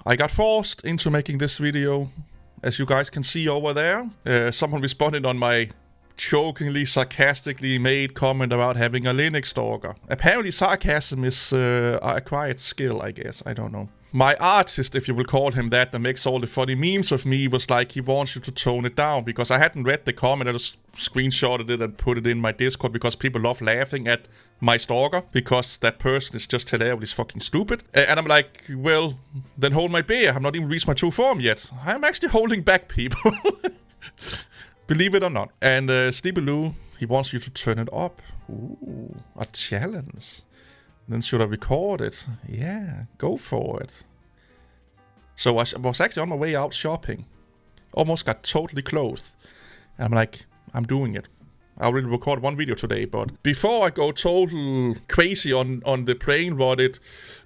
I got forced into making this video, as you guys can see over there. Someone responded on my jokingly, sarcastically made comment about having a Linux stalker. Apparently sarcasm is a acquired skill, I guess. I don't know. My artist, if you will call him that makes all the funny memes of me, was like, he wants you to tone it down, because I hadn't read the comment. I just screenshotted it and put it in my Discord because people love laughing at my stalker, because that person is just hilariously fucking stupid. And I'm like, well, then hold my beer. I've not even reached my true form yet. I'm actually holding back, people. Believe it or not. And Sleepy Lou, he wants you to turn it up. Ooh, a challenge. Then should I record it? Yeah, go for it. So I was actually on my way out shopping. Almost got totally clothed. And I'm like, I'm doing it. I already recorded one video today, but before I go total crazy on the brain-rotted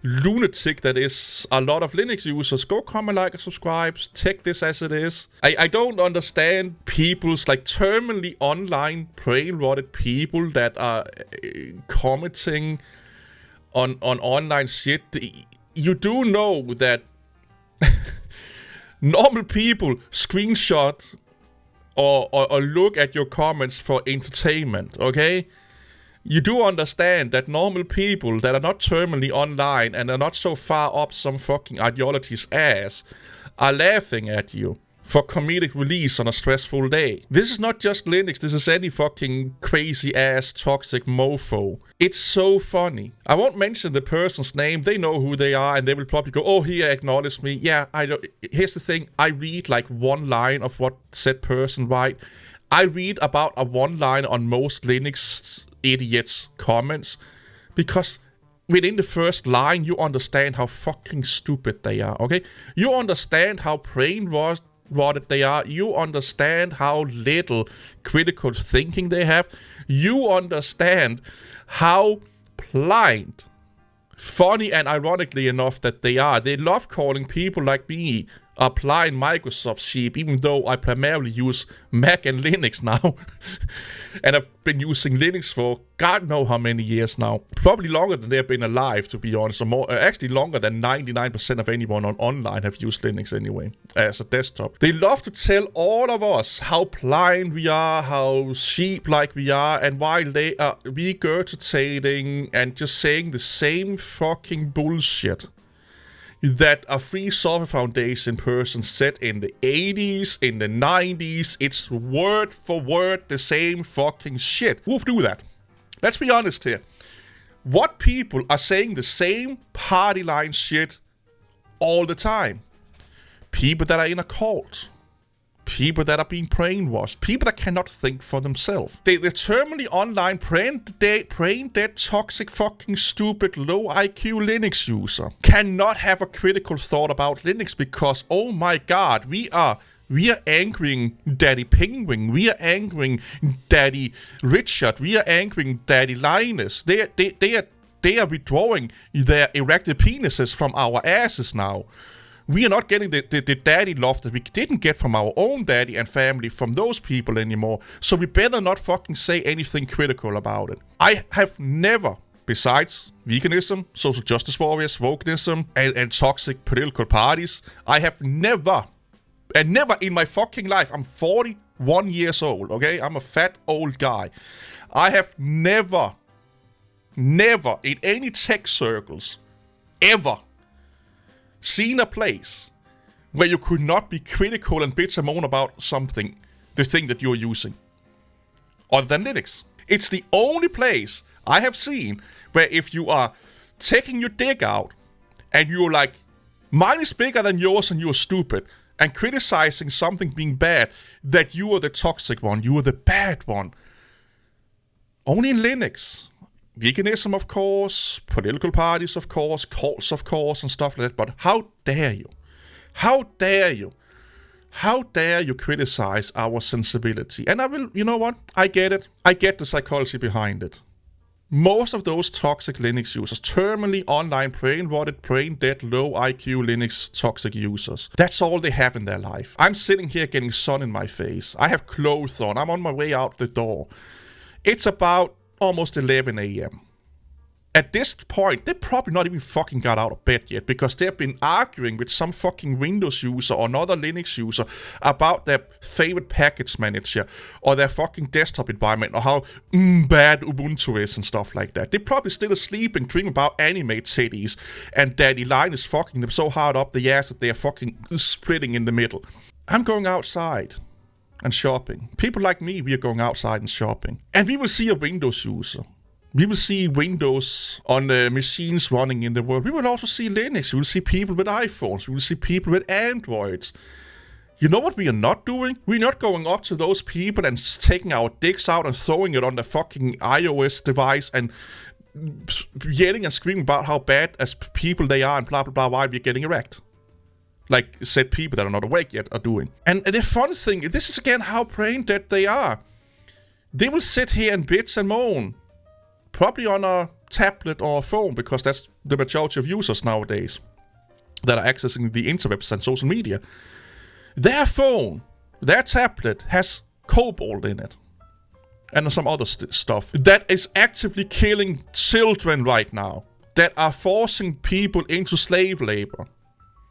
lunatic that is a lot of Linux users, go comment, like, and subscribe. Take this as it is. I don't understand people's, like, terminally online brain-rotted people that are commenting on online shit. You do know that normal people screenshot or look at your comments for entertainment, okay? You do understand that normal people that are not terminally online and are not so far up some fucking ideology's ass are laughing at you for comedic release on a stressful day. This is not just Linux, this is any fucking crazy ass toxic mofo. It's so funny. I won't mention the person's name, they know who they are, and they will probably go, oh, he acknowledged me. Yeah, I don't. Here's the thing, I read like one line of what said person write. I read about a one line on most Linux idiots' comments, because within the first line, you understand how fucking stupid they are, okay? You understand how brainwashed they are. You understand how little critical thinking they have. You understand how blind, funny and ironically enough that they are. They love calling people like me a blind Microsoft sheep, even though I primarily use Mac and Linux now. And I've been using Linux for God knows how many years now. Probably longer than they've been alive, to be honest. Or more, actually longer than 99% of anyone online have used Linux anyway, as a desktop. They love to tell all of us how blind we are, how sheep-like we are, and while they are regurgitating and just saying the same fucking bullshit that a Free Software Foundation person said in the 80s, in the 90s. It's word for word the same fucking shit. Who do that? Let's be honest here. What people are saying the same party line shit all the time? People that are in a cult. People that are being brainwashed. People that cannot think for themselves. They're terminally online, brain dead, toxic, fucking stupid, low IQ Linux user. Cannot have a critical thought about Linux because, oh my god, we are angering Daddy Penguin. We are angering Daddy Richard. We are angering Daddy Linus. They are withdrawing their erected penises from our asses now. We are not getting the daddy love that we didn't get from our own daddy and family from those people anymore. So we better not fucking say anything critical about it. I have never, besides veganism, social justice warriors, wokeism, and toxic political parties, I have never in my fucking life, I'm 41 years old, okay? I'm a fat old guy. I have never in any tech circles, ever seen a place where you could not be critical and bitch and moan about something, the thing that you're using, other than Linux. It's the only place I have seen where if you are taking your dick out and you're like, mine is bigger than yours and you're stupid, and criticizing something being bad, that you are the toxic one, you are the bad one. Only in Linux. Veganism, of course, political parties, of course, cults, of course, and stuff like that. But how dare you? How dare you? How dare you criticize our sensibility? And I will, you know what? I get it. I get the psychology behind it. Most of those toxic Linux users, terminally online, brain-rotted, brain-dead, low IQ Linux toxic users, that's all they have in their life. I'm sitting here getting sun in my face. I have clothes on. I'm on my way out the door. It's about almost 11 a.m. At this point, they probably not even fucking got out of bed yet because they've been arguing with some fucking Windows user or another Linux user about their favorite package manager or their fucking desktop environment or how bad Ubuntu is and stuff like that. They're probably still asleep and dreaming about anime titties and Daddy Line is fucking them so hard up the ass that they're fucking splitting in the middle. I'm going outside and shopping. People like me, we are going outside and shopping. And we will see a Windows user. We will see Windows on machines running in the world. We will also see Linux. We will see people with iPhones. We will see people with Androids. You know what we are not doing? We're not going up to those people and taking our dicks out and throwing it on the fucking iOS device and yelling and screaming about how bad as people they are and blah, blah, blah, while we're getting erect. Like said people that are not awake yet are doing. And the fun thing, this is again how brain dead they are. They will sit here and bitch and moan. Probably on a tablet or a phone, because that's the majority of users nowadays that are accessing the interwebs and social media. Their phone, their tablet has cobalt in it. And some other stuff that is actively killing children right now. That are forcing people into slave labor.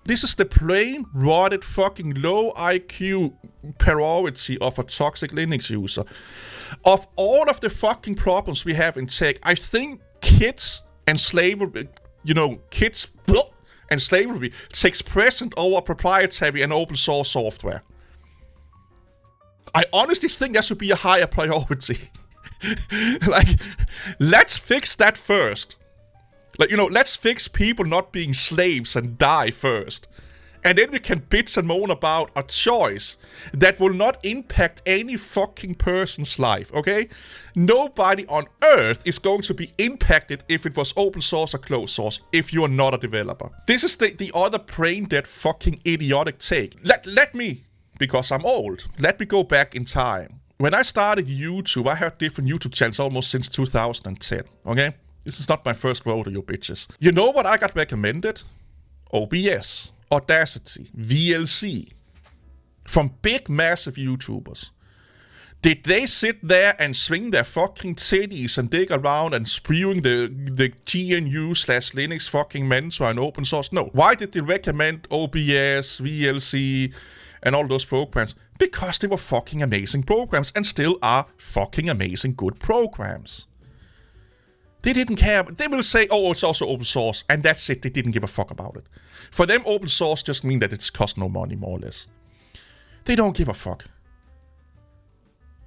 This is the plain, rotted, fucking low IQ priority of a toxic Linux user. Of all of the fucking problems we have in tech, I think kids and slavery, kids and slavery takes precedent over proprietary and open source software. I honestly think that should be a higher priority. Let's fix that first. Let's fix people not being slaves and die first. And then we can bitch and moan about a choice that will not impact any fucking person's life, okay? Nobody on earth is going to be impacted if it was open source or closed source, if you are not a developer. This is the other brain dead fucking idiotic take. Let me, because I'm old, let me go back in time. When I started YouTube, I had different YouTube channels almost since 2010, okay? This is not my first rodeo, you bitches. You know what I got recommended? OBS, Audacity, VLC. From big, massive YouTubers. Did they sit there and swing their fucking titties and dig around and spewing the GNU/Linux fucking mantra and open source? No. Why did they recommend OBS, VLC, and all those programs? Because they were fucking amazing programs and still are fucking amazing good programs. They didn't care. They will say, oh, it's also open source, and that's it. They didn't give a fuck about it. For them, open source just means that it's cost no money, more or less. They don't give a fuck.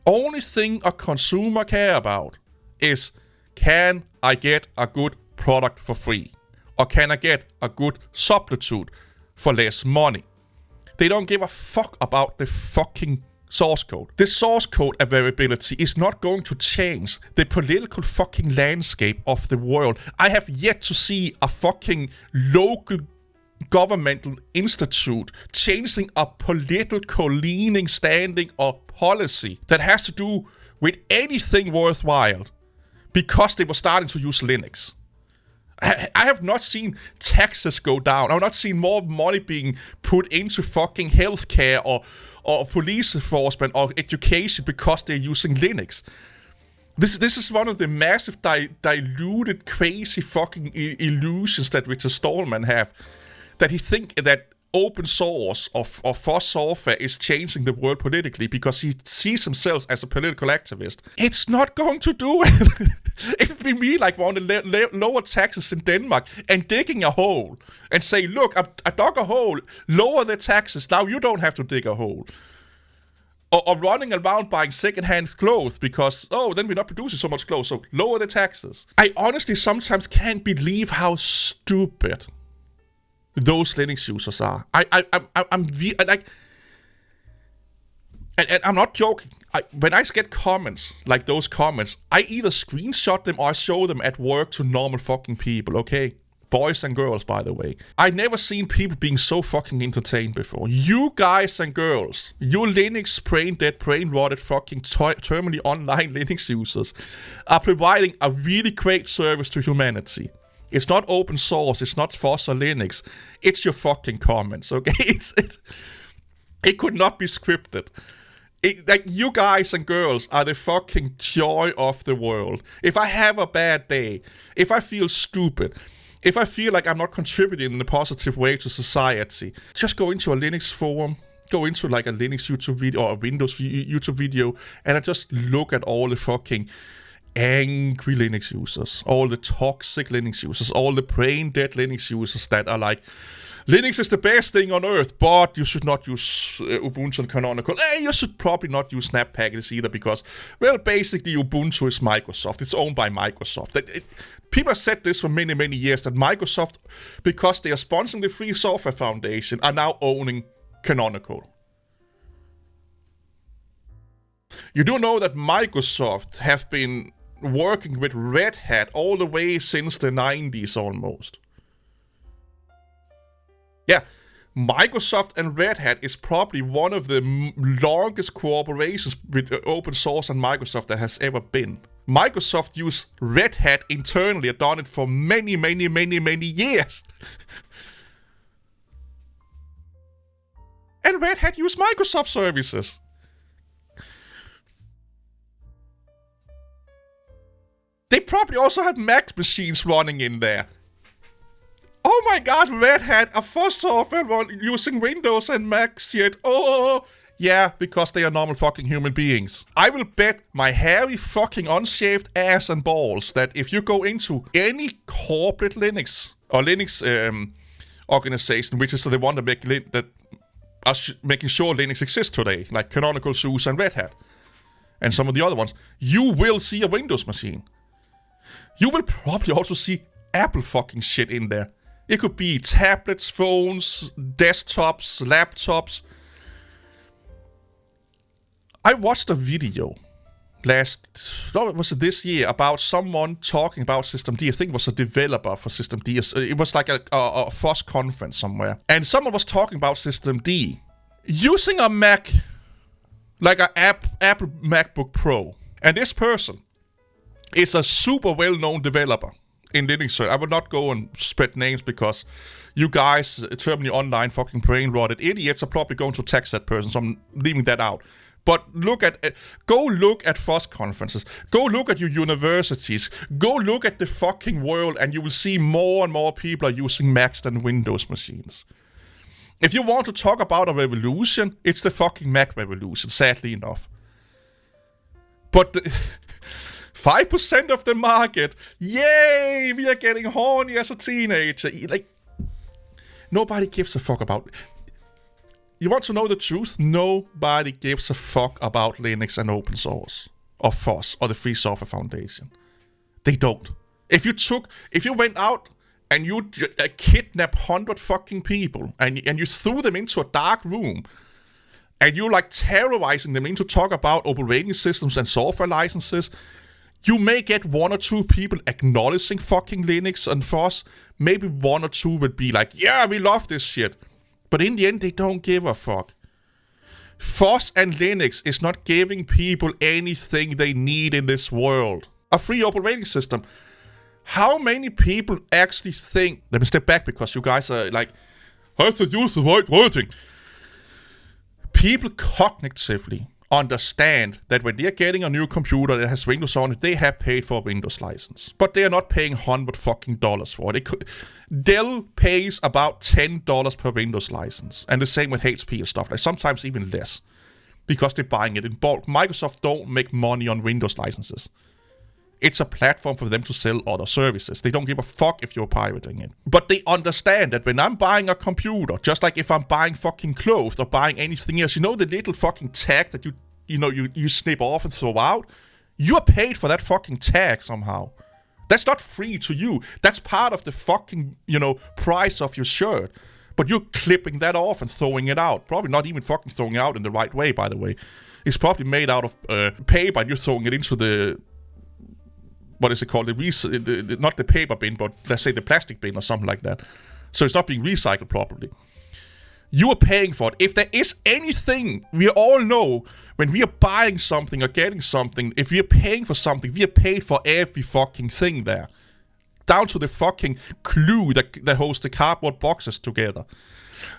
Only thing a consumer care about is, can I get a good product for free? Or can I get a good substitute for less money? They don't give a fuck about the fucking source code. The source code availability is not going to change the political fucking landscape of the world. I have yet to see a fucking local governmental institute changing a political leaning, standing, or policy that has to do with anything worthwhile because they were starting to use Linux. I have not seen taxes go down. I've not seen more money being put into fucking healthcare or police enforcement or education because they're using Linux. This is one of the massive diluted, crazy fucking illusions that Richard Stallman have. That he think that open source or for software is changing the world politically because he sees himself as a political activist. It's not going to do it. It would be me like one of the lower taxes in Denmark and digging a hole and say, look, I dug a hole, lower the taxes, now you don't have to dig a hole. Or running around buying second-hand clothes because, then we're not producing so much clothes, so lower the taxes. I honestly sometimes can't believe how stupid those Linux users are. I'm not joking. When I get comments like those comments, I either screenshot them or I show them at work to normal fucking people, okay? Boys and girls, by the way. I never seen people being so fucking entertained before. You guys and girls, you Linux brain-dead, brain-rotted fucking terminally online Linux users are providing a really great service to humanity. It's not open source, it's not FOSS or Linux. It's your fucking comments, okay? It could not be scripted. Like, you guys and girls are the fucking joy of the world. If I have a bad day, if I feel stupid, if I feel like I'm not contributing in a positive way to society, just go into a Linux forum, go into like a Linux YouTube video or a Windows YouTube video, and I just look at all the fucking angry Linux users, all the toxic Linux users, all the brain dead Linux users that are like, Linux is the best thing on earth, but you should not use Ubuntu and Canonical. You should probably not use snap packages either because, well, basically Ubuntu is Microsoft. It's owned by Microsoft. People have said this for many, many years, that Microsoft, because they are sponsoring the Free Software Foundation, are now owning Canonical. You do know that Microsoft have been working with Red Hat all the way since the 90s almost. Yeah, Microsoft and Red Hat is probably one of the longest cooperations with open source and Microsoft there has ever been. Microsoft used Red Hat internally and done it for many, many, many, many years. And Red Hat used Microsoft services. They probably also had Mac machines running in there. Oh my god, Red Hat, a FOSS software using Windows and Mac shit. Oh, yeah, because they are normal fucking human beings. I will bet my hairy fucking unshaved ass and balls that if you go into any corporate Linux or Linux organization, which is the one that making sure Linux exists today, like Canonical, SUSE, and Red Hat, and some of the other ones, you will see a Windows machine. You will probably also see Apple fucking shit in there. It could be tablets, phones, desktops, laptops. I watched a video this year about someone talking about Systemd. I think it was a developer for Systemd. It was like a FOSS conference somewhere. And someone was talking about Systemd using a Mac, like an Apple MacBook Pro. And this person is a super well-known developer in Linux. I would not go and spread names because you guys, terminally online fucking brain-rotted idiots, are probably going to text that person, so I'm leaving that out. But go look at FOSS conferences, go look at your universities, go look at the fucking world, and you will see more and more people are using Macs than Windows machines. If you want to talk about a revolution, it's the fucking Mac revolution, sadly enough. But 5% of the market, yay, we are getting horny as a teenager. Like, nobody gives a fuck about. You want to know the truth? Nobody gives a fuck about Linux and open source, or FOSS, or the Free Software Foundation. They don't. If you went out and you kidnapped 100 fucking people, and you threw them into a dark room, and you like terrorizing them into talk about operating systems and software licenses, you may get one or two people acknowledging fucking Linux and FOSS. Maybe one or two would be like, yeah, we love this shit. But in the end, they don't give a fuck. FOSS and Linux is not giving people anything they need in this world. A free operating system. How many people actually think... Let me step back because you guys are like, I have to use the right wording. People cognitively understand that when they're getting a new computer that has Windows on it, they have paid for a Windows license. But they are not paying $100 fucking for it. Dell pays about $10 per Windows license. And the same with HP and stuff, like sometimes even less. Because they're buying it in bulk. Microsoft don't make money on Windows licenses. It's a platform for them to sell other services. They don't give a fuck if you're pirating it. But they understand that when I'm buying a computer, just like if I'm buying fucking clothes or buying anything else, you know the little fucking tag that you snip off and throw out? You're paid for that fucking tag somehow. That's not free to you. That's part of the fucking, price of your shirt. But you're clipping that off and throwing it out. Probably not even fucking throwing it out in the right way, by the way. It's probably made out of paper and you're throwing it into the... What is it called? Not the paper bin, but let's say the plastic bin or something like that. So it's not being recycled properly. You are paying for it. If there is anything, we all know when we are buying something or getting something, if we are paying for something, we are paid for every fucking thing there. Down to the fucking glue that holds the cardboard boxes together.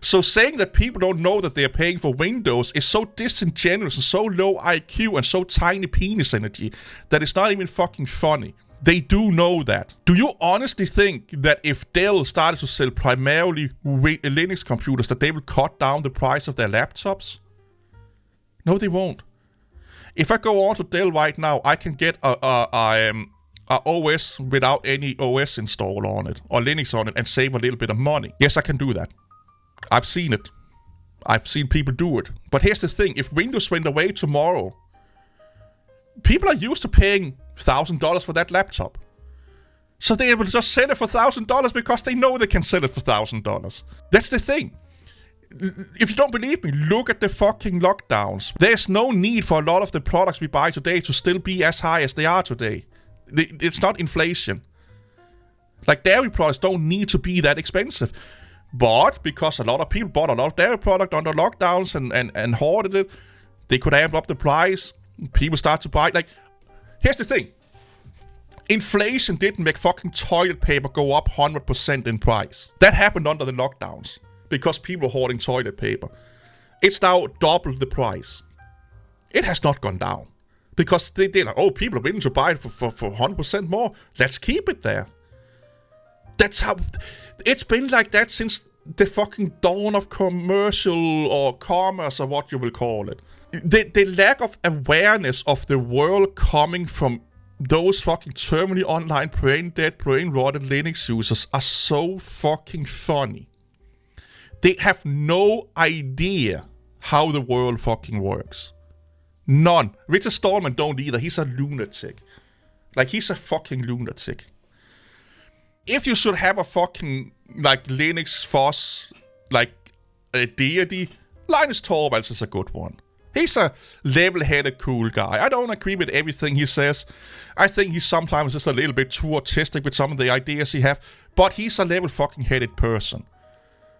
So saying that people don't know that they're paying for Windows is so disingenuous and so low IQ and so tiny penis energy that it's not even fucking funny. They do know that. Do you honestly think that if Dell started to sell primarily Linux computers, that they will cut down the price of their laptops? No, they won't. If I go on to Dell right now, I can get a OS without any OS installed on it, or Linux on it, and save a little bit of money. Yes, I can do that. I've seen it. I've seen people do it. But here's the thing. If Windows went away tomorrow, people are used to paying $1,000 for that laptop. So they will just sell it for $1,000 because they know they can sell it for $1,000. That's the thing. If you don't believe me, look at the fucking lockdowns. There's no need for a lot of the products we buy today to still be as high as they are today. It's not inflation. Like, dairy products don't need to be that expensive. But because a lot of people bought a lot of dairy product under lockdowns and hoarded it, they could amp up the price. People start to buy. Like, here's the thing. Inflation didn't make fucking toilet paper go up 100% in price. That happened under the lockdowns because people were hoarding toilet paper. It's now double the price. It has not gone down because they're like, oh, people are willing to buy it for 100% more. Let's keep it there. That's how it's been like that since the fucking dawn of commercial or commerce or what you will call it. The lack of awareness of the world coming from those fucking terminally online, brain dead, brain rotted Linux users are so fucking funny. They have no idea how the world fucking works. None. Richard Stallman don't either. He's a lunatic. Like, he's a fucking lunatic. If you should have a fucking, like, Linux FOSS, like, a deity, Linus Torvalds is a good one. He's a level-headed, cool guy. I don't agree with everything he says. I think he's sometimes just a little bit too autistic with some of the ideas he have, but he's a level-fucking-headed person.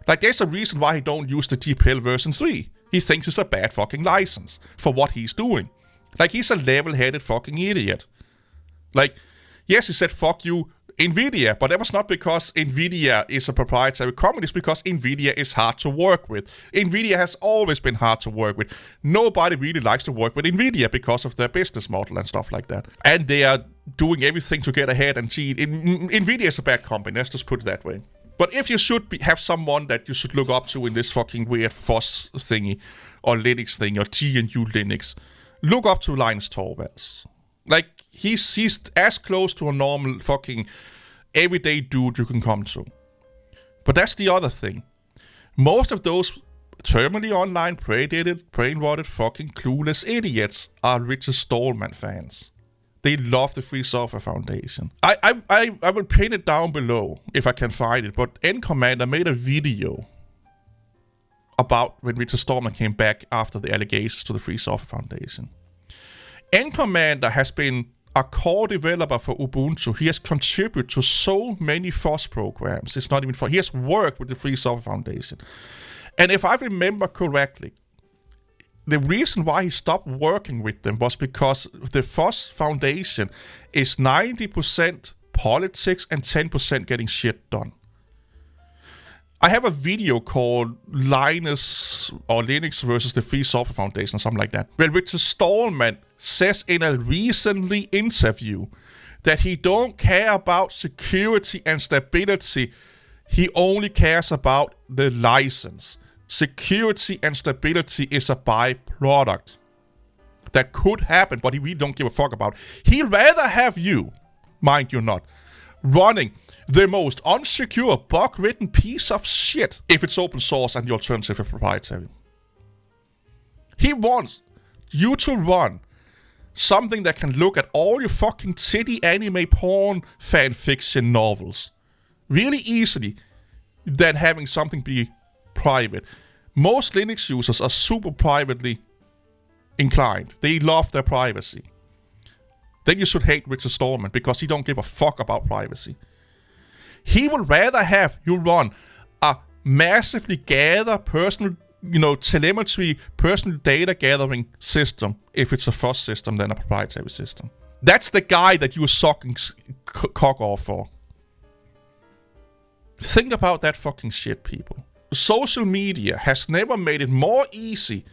Like, there's a reason why he don't use the GPL version 3. He thinks it's a bad fucking license for what he's doing. Like, he's a level-headed fucking idiot. Like, yes, he said, fuck you, NVIDIA, but that was not because NVIDIA is a proprietary company, it's because NVIDIA is hard to work with. NVIDIA has always been hard to work with. Nobody really likes to work with NVIDIA because of their business model and stuff like that. And they are doing everything to get ahead and see, NVIDIA is a bad company, let's just put it that way. But if you should have someone that you should look up to in this fucking weird FOSS thingy, or Linux thing, or GNU Linux, look up to Linus Torvalds. Like, he's as close to a normal fucking everyday dude you can come to. But that's the other thing. Most of those terminally online, brain-rotted, fucking clueless idiots are Richard Stallman fans. They love the Free Software Foundation. I will pin it down below if I can find it, but N Commander made a video about when Richard Stallman came back after the allegations to the Free Software Foundation. N Commander has been a core developer for Ubuntu. He has contributed to so many FOSS programs. It's not even fun. He has worked with the Free Software Foundation. And if I remember correctly, the reason why he stopped working with them was because the FOSS Foundation is 90% politics and 10% getting shit done. I have a video called Linus or Linux versus the Free Software Foundation or something like that, where Richard Stallman says in a recently interview that he don't care about security and stability, he only cares about the license. Security and stability is a byproduct. That could happen, but he really don't give a fuck about. He'd rather have you, mind you not, running the most unsecure, bug-ridden piece of shit if it's open source and the alternative is proprietary. He wants you to run something that can look at all your fucking titty anime porn fanfiction novels really easily than having something be private. Most Linux users are super privately inclined. They love their privacy. Then you should hate Richard Stallman because he don't give a fuck about privacy. He would rather have you run a massively gather personal, telemetry, personal data gathering system if it's a FOSS system than a proprietary system. That's the guy that you're sucking cock off for. Think about that fucking shit, people. social media has never made it more easy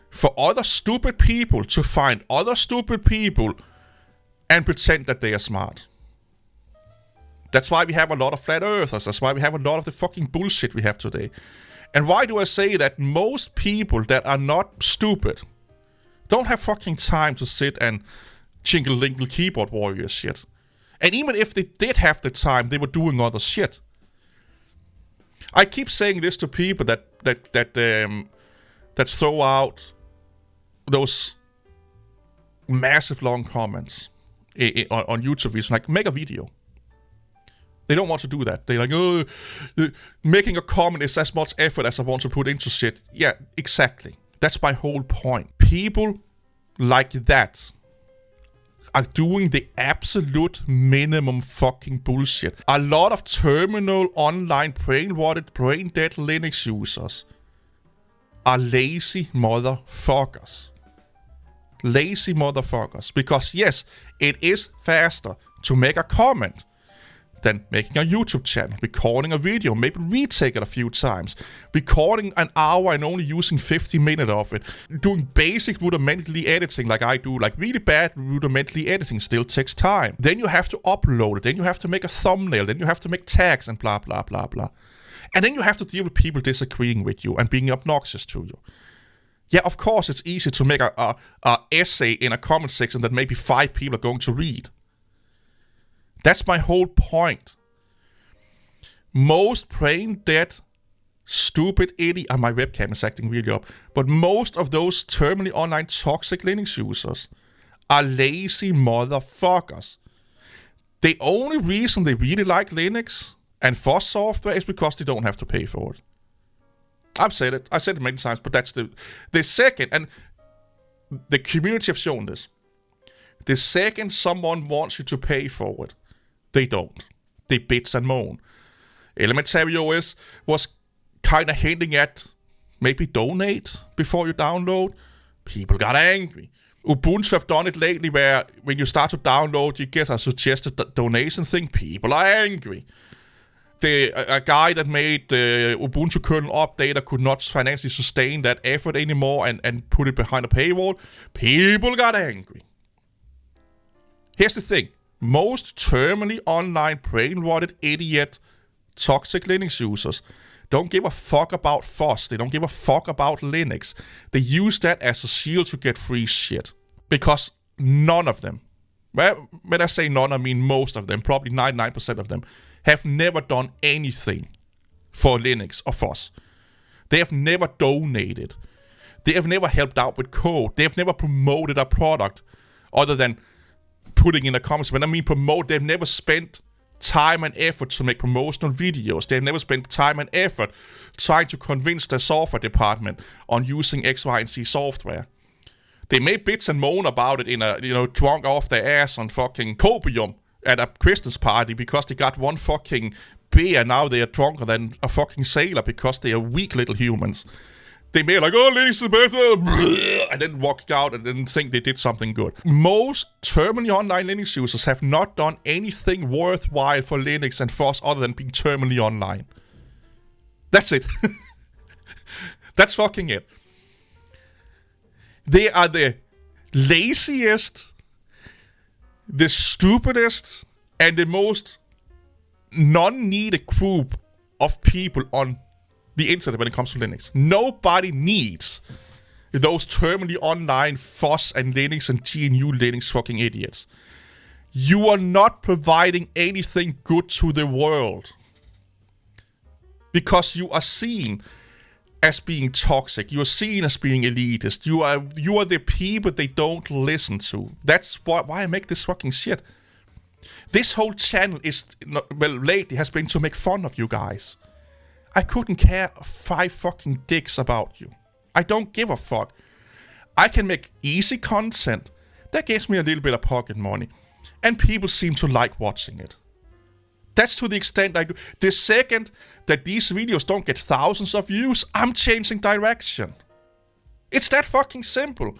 for other stupid people to find other stupid people and pretend that they are smart. That's why we have a lot of flat earthers. That's why we have a lot of the fucking bullshit we have today. And why do I say that most people that are not stupid don't have fucking time to sit and jingle-lingle keyboard warrior shit? And even if they did have the time, they were doing other shit. I keep saying this to people that throw out those massive long comments on YouTube videos, like, make a video. They don't want to do that. They're like, oh, making a comment is as much effort as I want to put into shit. Yeah, exactly. That's my whole point. People like that are doing the absolute minimum fucking bullshit. A lot of terminal, online, brain-rotted, brain-dead Linux users are lazy motherfuckers. Lazy motherfuckers. Because yes, it is faster to make a comment than making a YouTube channel, recording a video, maybe retake it a few times, recording an hour and only using 50 minutes of it, doing basic rudimentary editing like I do, like really bad rudimentary editing still takes time. Then you have to upload it, then you have to make a thumbnail, then you have to make tags and blah, blah, blah, blah. And then you have to deal with people disagreeing with you and being obnoxious to you. Yeah, of course it's easy to make a essay in a comment section that maybe 5 people are going to read. That's my whole point. Most brain-dead, stupid idiot... my webcam is acting really up. But most of those terminally online toxic Linux users are lazy motherfuckers. The only reason they really like Linux and FOSS software is because they don't have to pay for it. I've said it. I said it many times, but that's the second... And the community have shown this. The second someone wants you to pay for it, they don't. They bitch and moan. Elementary OS was kind of hinting at maybe donate before you download. People got angry. Ubuntu have done it lately where when you start to download, you get a suggested donation thing. People are angry. A guy that made the Ubuntu kernel update could not financially sustain that effort anymore and put it behind a paywall. People got angry. Here's the thing. Most terminally online brain-rotted idiot toxic Linux users don't give a fuck about FOSS. They don't give a fuck about Linux. They use that as a shield to get free shit. Because none of them, well, when I say none, I mean most of them, probably 99% of them, have never done anything for Linux or FOSS. They have never donated. They have never helped out with code. They have never promoted a product other than putting in a comments. When I mean promote, they've never spent time and effort to make promotional videos. They've never spent time and effort trying to convince their software department on using X, Y, and Z software. They may bitch and moan about it in a, drunk off their ass on fucking copium at a Christmas party because they got one fucking beer. Now they are drunker than a fucking sailor because they are weak little humans. They may like, oh, Linux is better, and then walk out and then think they did something good. Most terminally online Linux users have not done anything worthwhile for Linux and FOSS other than being terminally online. That's it. That's fucking it. They are the laziest, the stupidest, and the most non-needed group of people on the internet when it comes to Linux. Nobody needs those terminally online FOSS and Linux and GNU Linux fucking idiots. You are not providing anything good to the world because you are seen as being toxic. You are seen as being elitist. You are the people they don't listen to. That's why I make this fucking shit. This whole channel lately has been to make fun of you guys. I couldn't care 5 fucking dicks about you. I don't give a fuck. I can make easy content that gives me a little bit of pocket money, and people seem to like watching it. That's to the extent I do. The second that these videos don't get thousands of views, I'm changing direction. It's that fucking simple.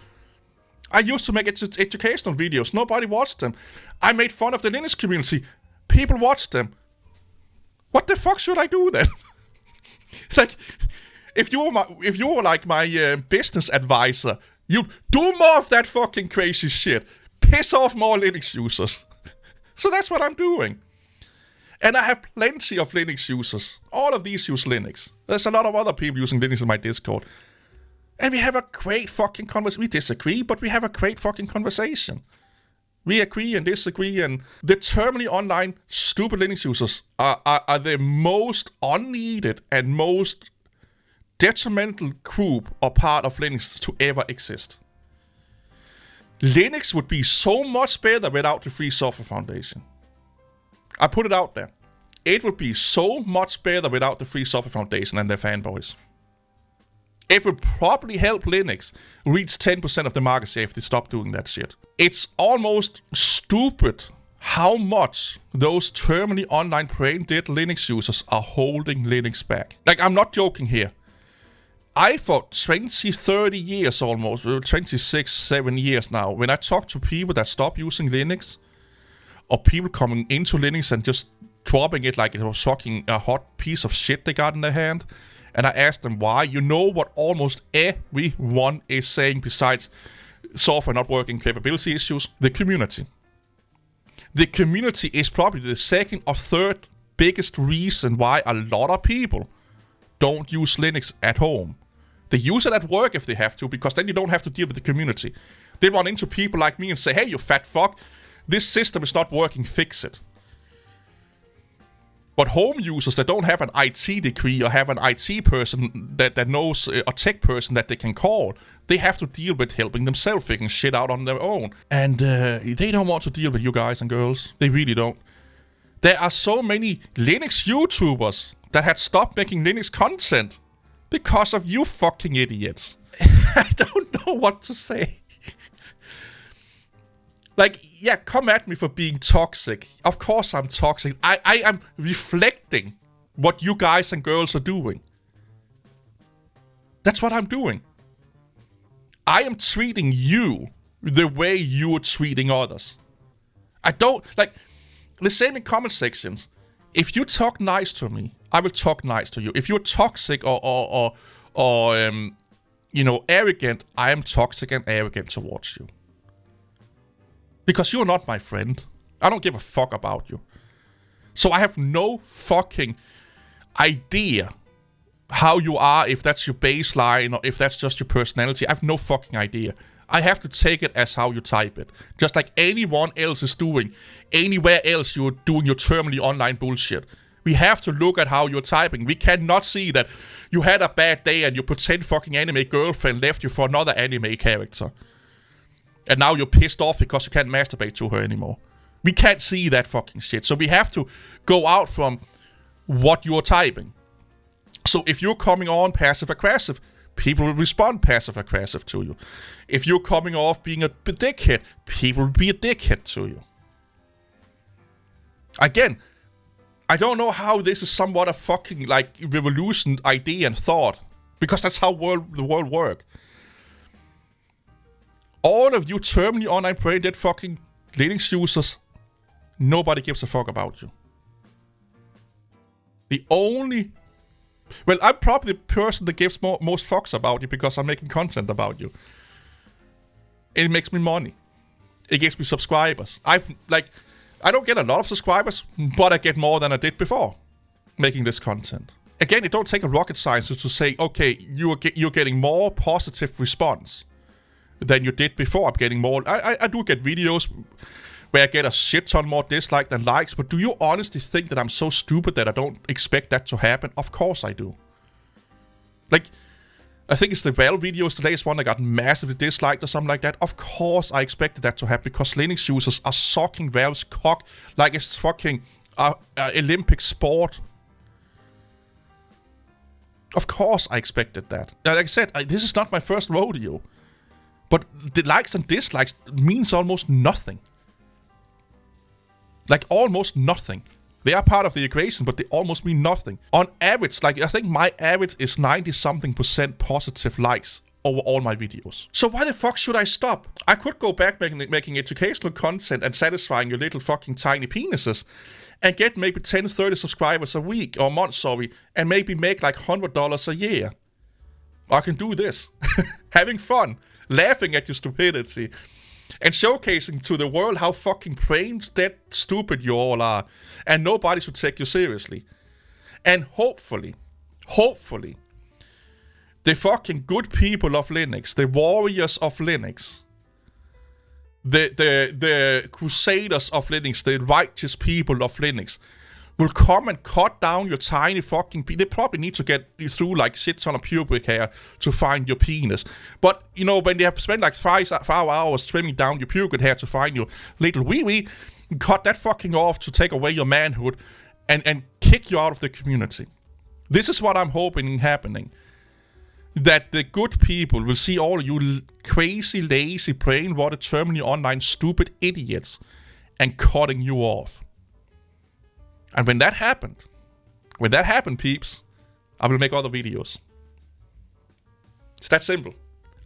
I used to make educational videos. Nobody watched them. I made fun of the Linux community. People watched them. What the fuck should I do then? Like, if you were like my business advisor, you'd do more of that fucking crazy shit. Piss off more Linux users. So that's what I'm doing. And I have plenty of Linux users. All of these use Linux. There's a lot of other people using Linux in my Discord. And we have a great fucking conversation. We disagree, but we have a great fucking conversation. We agree and disagree, and the terminally online stupid Linux users are the most unneeded and most detrimental group or part of Linux to ever exist. Linux would be so much better without the Free Software Foundation. I put it out there. It would be so much better without the Free Software Foundation and their fanboys. It would probably help Linux reach 10% of the market share if they stop doing that shit. It's almost stupid how much those terminally online brain-dead Linux users are holding Linux back. Like, I'm not joking here. For 20, 30 years almost, 26, 7 years now, when I talk to people that stop using Linux, or people coming into Linux and just dropping it like it was fucking a hot piece of shit they got in their hand, and I asked them why, you know what almost everyone is saying besides software not working capability issues? The community. The community is probably the second or third biggest reason why a lot of people don't use Linux at home. They use it at work if they have to, because then you don't have to deal with the community. They run into people like me and say, hey, you fat fuck, this system is not working, fix it. But home users that don't have an IT degree or have an IT person that knows, a tech person that they can call, they have to deal with helping themselves figuring shit out on their own. And they don't want to deal with you guys and girls. They really don't. There are so many Linux YouTubers that had stopped making Linux content because of you fucking idiots. I don't know what to say. Like, yeah, come at me for being toxic. Of course I'm toxic. I am reflecting what you guys and girls are doing. That's what I'm doing. I am treating you the way you're treating others. I don't, like, the same in comment sections. If you talk nice to me, I will talk nice to you. If you're toxic or arrogant, I am toxic and arrogant towards you. Because you're not my friend. I don't give a fuck about you. So I have no fucking idea how you are, if that's your baseline or if that's just your personality. I have no fucking idea. I have to take it as how you type it. Just like anyone else is doing. Anywhere else you're doing your terminally online bullshit. We have to look at how you're typing. We cannot see that you had a bad day and your pretend fucking anime girlfriend left you for another anime character. And now you're pissed off because you can't masturbate to her anymore. We can't see that fucking shit. So we have to go out from what you're typing. So if you're coming on passive-aggressive, people will respond passive-aggressive to you. If you're coming off being a dickhead, people will be a dickhead to you. Again, I don't know how this is somewhat a fucking, like, revolution idea and thought. Because that's how the world works. All of you terminally online brain-dead fucking Linux users, nobody gives a fuck about you. I'm probably the person that gives most fucks about you because I'm making content about you. It makes me money. It gives me subscribers. I don't get a lot of subscribers, but I get more than I did before making this content. Again, it don't take a rocket science to say, okay, you're getting more positive response than you did before. I'm getting more. I do get videos where I get a shit ton more dislike than likes, but do you honestly think that I'm so stupid that I don't expect that to happen? Of course I do. Like, I think it's the Valve videos today is one that got massively disliked or something like that. Of course I expected that to happen because Linux users are sucking Valve's cock like it's fucking Olympic sport. Of course I expected that. Like I said, this is not my first rodeo. But the likes and dislikes means almost nothing. Like, almost nothing. They are part of the equation, but they almost mean nothing. On average, like, I think my average is 90-something% positive likes over all my videos. So why the fuck should I stop? I could go back making educational content and satisfying your little fucking tiny penises and get maybe 10, 30 subscribers a week or a month, sorry, and maybe make like $100 a year. I can do this. Having fun, laughing at your stupidity, and showcasing to the world how fucking brains dead stupid you all are, and nobody should take you seriously. And hopefully, the fucking good people of Linux, the warriors of Linux, the crusaders of Linux, the righteous people of Linux, will come and cut down your tiny fucking They probably need to get you through like shit ton of pubic hair to find your penis. But, you know, when they have spent like 5 hours trimming down your pubic hair to find your little wee-wee, cut that fucking off to take away your manhood and kick you out of the community. This is what I'm hoping happening. That the good people will see all you crazy, lazy, brain-rotted, terminally online, stupid idiots and cutting you off. And when that happened, peeps, I will make other videos. It's that simple.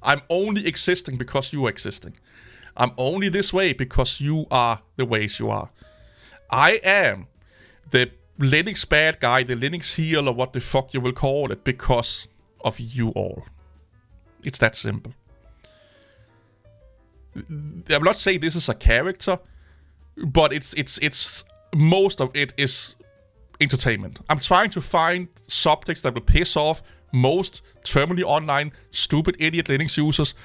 I'm only existing because you are existing. I'm only this way because you are the ways you are. I am the Linux bad guy, the Linux heel, or what the fuck you will call it, because of you all. It's that simple. I will not say this is a character, but it's most of it is entertainment. I'm trying to find subjects that will piss off most terminally online stupid idiot Linux users,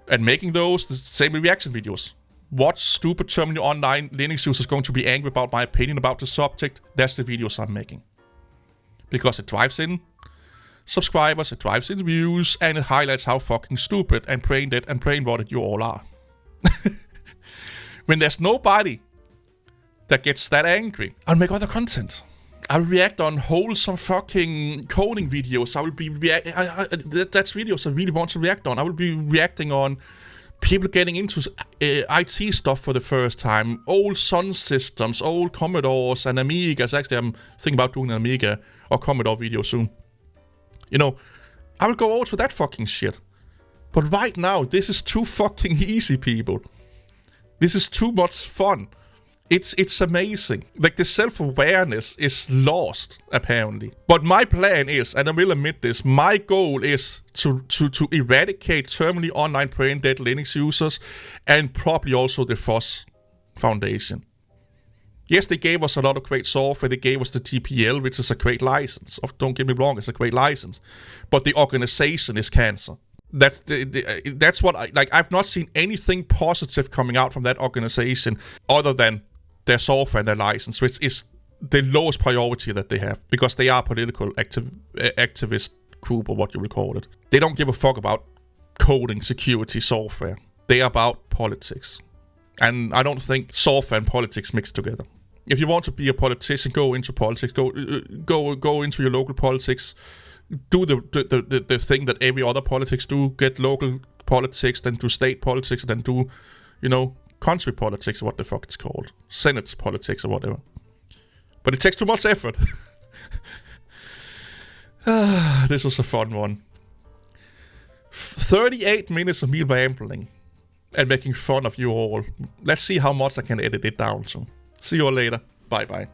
and making those the same reaction videos. What stupid terminally online Linux user is going to be angry about my opinion about the subject? That's the videos I'm making. Because it drives in subscribers, it drives in views, and it highlights how fucking stupid and brain dead and brain rotted you all are. When there's nobody that gets that angry, I'll make other content. I'll react on wholesome fucking coding videos. I will be that's videos I really want to react on. I will be reacting on people getting into IT stuff for the first time, old Sun systems, old Commodores and Amigas. Actually, I'm thinking about doing an Amiga or Commodore video soon. You know, I will go over to that fucking shit. But right now, this is too fucking easy, people. This is too much fun. It's amazing. Like, the self-awareness is lost, apparently. But my plan is, and I will admit this, my goal is to eradicate terminally online brain-dead Linux users, and probably also the FOSS Foundation. Yes, they gave us a lot of great software. They gave us the TPL, which is a great license. Don't get me wrong, it's a great license. But the organization is cancer. That's what I've not seen anything positive coming out from that organization other than their software and their license, which is the lowest priority that they have, because they are political activist group, or what you will call it. They don't give a fuck about coding, security, software. They are about politics. And I don't think software and politics mix together. If you want to be a politician, go into politics. Go into your local politics. Do the thing that every other politics do. Get local politics, then do state politics, then do, country politics, or what the fuck it's called. Senate politics or whatever. But it takes too much effort. This was a fun one. 38 minutes of me rambling and making fun of you all. Let's see how much I can edit it down to. See you all later. Bye bye.